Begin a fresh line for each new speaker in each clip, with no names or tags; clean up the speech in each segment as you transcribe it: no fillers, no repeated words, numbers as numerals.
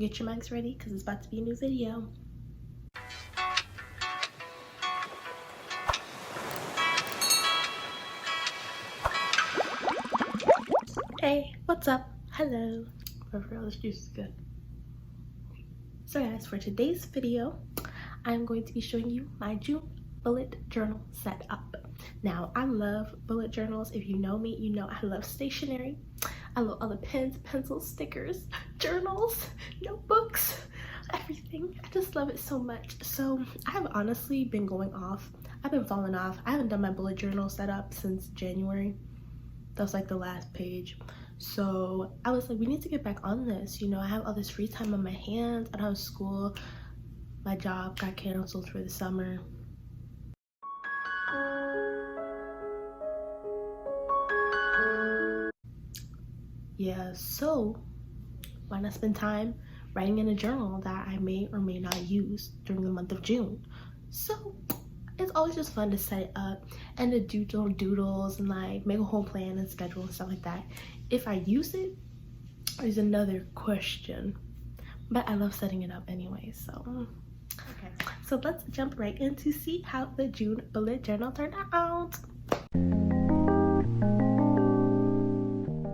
get your mics ready because it's about to be a new video. Hey, what's up? Hello. For real, this juice is good. So guys, for today's video, I'm going to be showing you my June bullet journal setup. Now, I love bullet journals. If you know me, you know I love stationery. I love all the pens, pencils, stickers, journals, notebooks, everything. I just love it so much. So I have honestly been going off. I've been falling off. I haven't done my bullet journal setup since January. That was like the last page. So I was like, we need to get back on this. You know, I have all this free time on my hands. I don't have school. My job got canceled for the summer. Yeah, so why not spend time writing in a journal that I may or may not use during the month of June? So it's always just fun to set it up and to do doodles and like make a whole plan and schedule and stuff like that. If I use it is another question, but I love setting it up anyway. So okay, so let's jump right in to see how the June bullet journal turned out.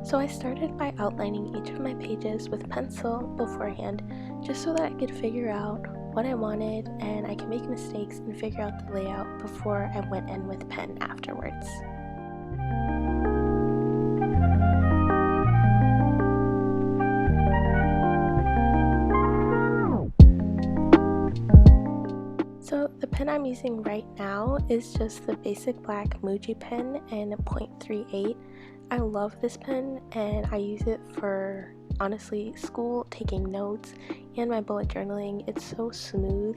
So I started by outlining each of my pages with pencil beforehand, just so that I could figure out what I wanted and I could make mistakes and figure out the layout before I went in with pen afterwards. So the pen I'm using right now is just the basic black Muji pen in 0.38. I love this pen and I use it for honestly school, taking notes, and my bullet journaling. It's so smooth,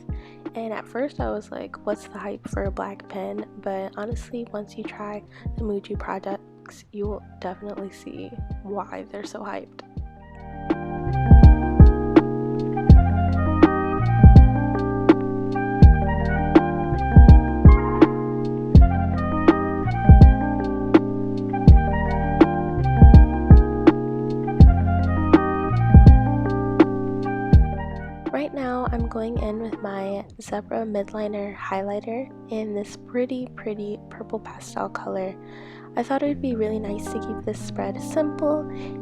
and at first I was like, what's the hype for a black pen? But honestly, once you try the Muji products, you will definitely see why they're so hyped. Right now, I'm going in with my Zebra Midliner highlighter in this pretty purple pastel color. I thought it would be really nice to keep this spread simple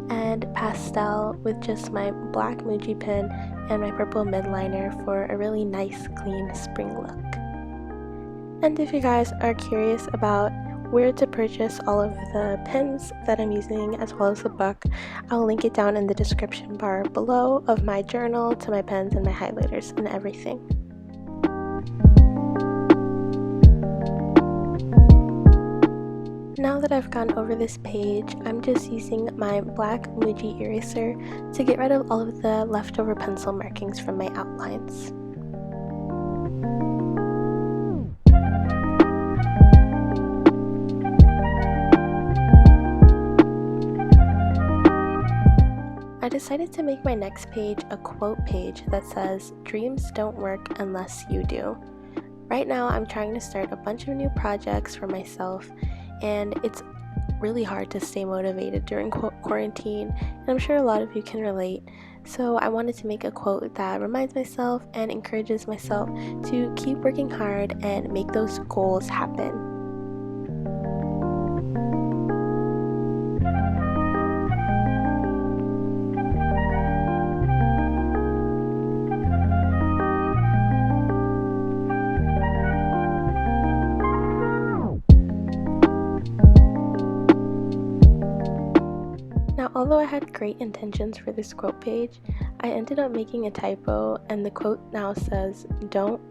and pastel with just my black Muji pen and my purple midliner for a really nice, clean spring look. And if you guys are curious about where to purchase all of the pens that I'm using as well as the book, I'll link it down in the description bar below of my journal to my pens and my highlighters and everything. Now that I've gone over this page, I'm just using my black Muji eraser to get rid of all of the leftover pencil markings from my outlines. I decided to make my next page a quote page that says, "Dreams don't work unless you do." Right now I'm trying to start a bunch of new projects for myself, and it's really hard to stay motivated during quarantine, and I'm sure a lot of you can relate. So I wanted to make a quote that reminds myself and encourages myself to keep working hard and make those goals happen. Now, although I had great intentions for this quote page, I ended up making a typo, and the quote now says, don't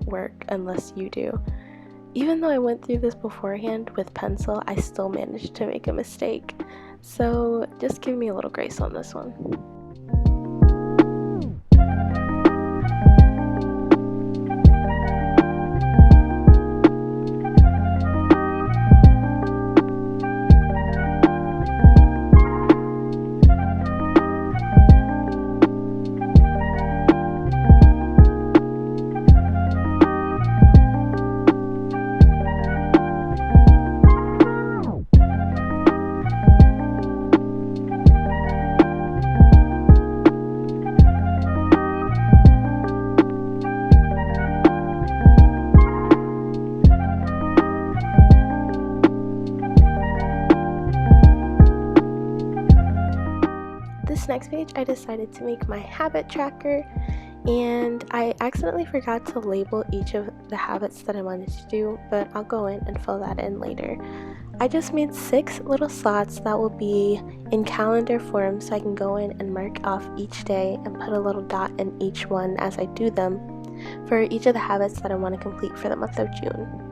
work unless you do." Even though I went through this beforehand with pencil, I still managed to make a mistake. So just give me a little grace on this one. next page, I decided to make my habit tracker, and I accidentally forgot to label each of the habits that I wanted to do, but I'll go in and fill that in later. I just made 6 little slots that will be in calendar form, so I can go in and mark off each day and put a little dot in each one as I do them for each of the habits that I want to complete for the month of June.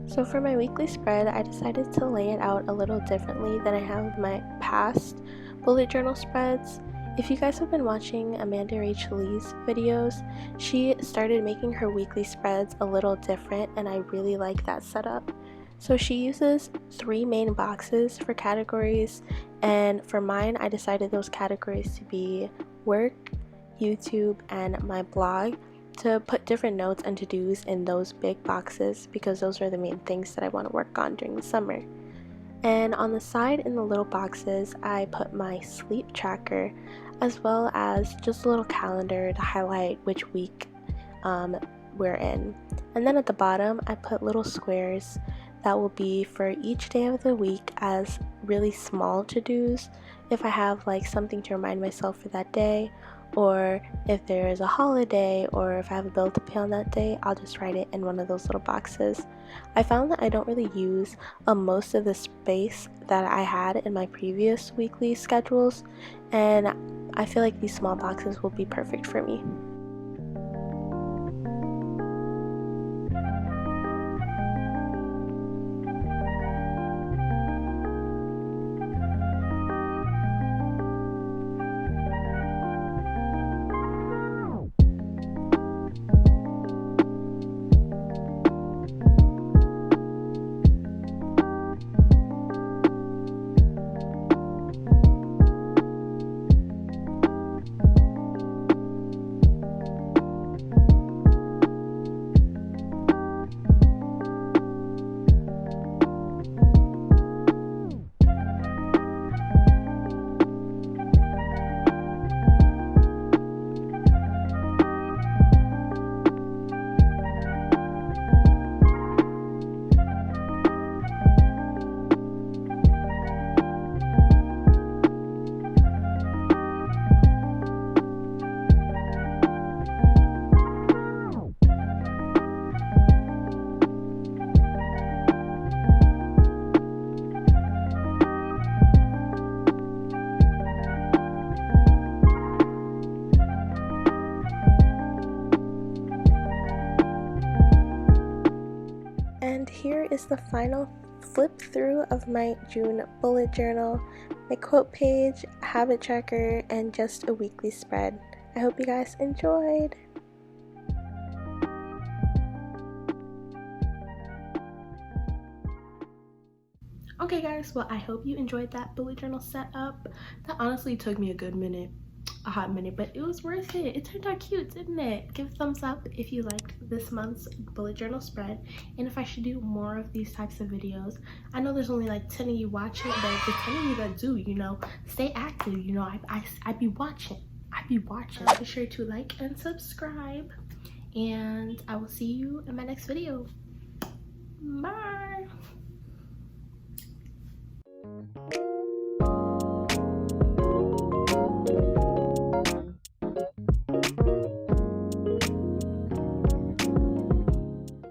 So for my weekly spread, I decided to lay it out a little differently than I have my past bullet journal spreads. If you guys have been watching Amanda Rach Lee's videos, she started making her weekly spreads a little different, and I really like that setup. So she uses 3 main boxes for categories, and for mine, I decided those categories to be work, YouTube, and my blog, to put different notes and to-dos in those big boxes because those are the main things that I want to work on during the summer. And on the side in the little boxes, I put my sleep tracker as well as just a little calendar to highlight which week we're in. And then at the bottom, I put little squares that will be for each day of the week as really small to-dos if I have like something to remind myself for that day, or if there is a holiday, or if I have a bill to pay on that day, I'll just write it in one of those little boxes. I found that I don't really use most of the space that I had in my previous weekly schedules, and I feel like these small boxes will be perfect for me. And here is the final flip through of my June bullet journal, my quote page, habit tracker, and just a weekly spread. I hope you guys enjoyed. Okay guys, well I hope you enjoyed that bullet journal setup. That honestly took me a hot minute, but it was worth it. It turned out cute, didn't it? Give a thumbs up if you liked this month's bullet journal spread, and if I should do more of these types of videos. I know there's only like 10 of you watching, but if the 10 of you that do, you know, stay active. You know, I'd be watching. Be sure to like and subscribe, and I will see you in my next video. Bye.